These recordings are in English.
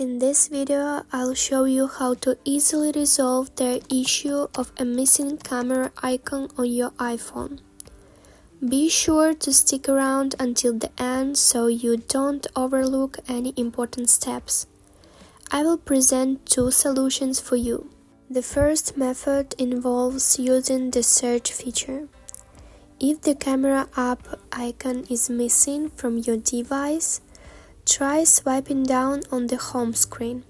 In this video, I'll show you how to easily resolve the issue of a missing camera icon on your iPhone. Be sure to stick around until the end so you don't overlook any important steps. I will present two solutions for you. The first method involves using the search feature. If the camera app icon is missing from your device, try swiping down on the home screen.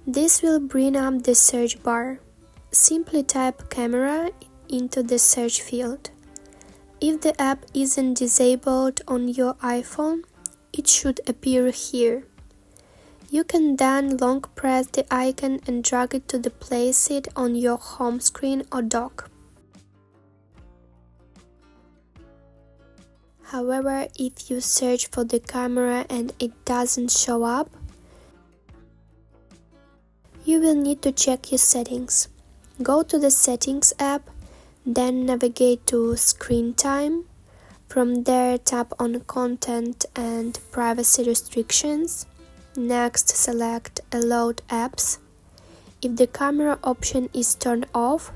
This will bring up the search bar. Simply type camera into the search field. If the app isn't disabled on your iPhone, it should appear here. You can then long press the icon and drag it to place it on your home screen or dock. However, if you search for the camera and it doesn't show up, you will need to check your settings. Go to the Settings app, then navigate to Screen Time. From there, tap on Content and Privacy Restrictions. Next, select Allowed Apps. If the camera option is turned off,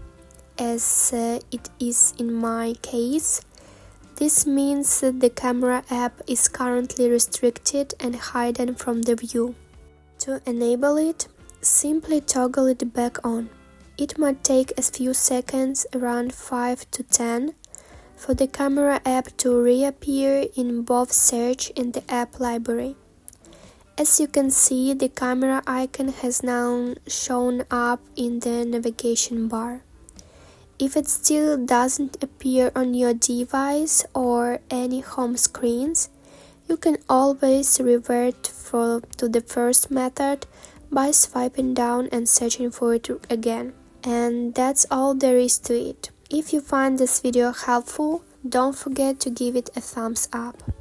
as it is in my case, this means that the camera app is currently restricted and hidden from the view. To enable it, simply toggle it back on. It might take a few seconds, around 5 to 10, for the camera app to reappear in both search and the app library. As you can see, the camera icon has now shown up in the navigation bar. If it still doesn't appear on your device or any home screens, you can always revert to the first method by swiping down and searching for it again. And that's all there is to it. If you find this video helpful, don't forget to give it a thumbs up.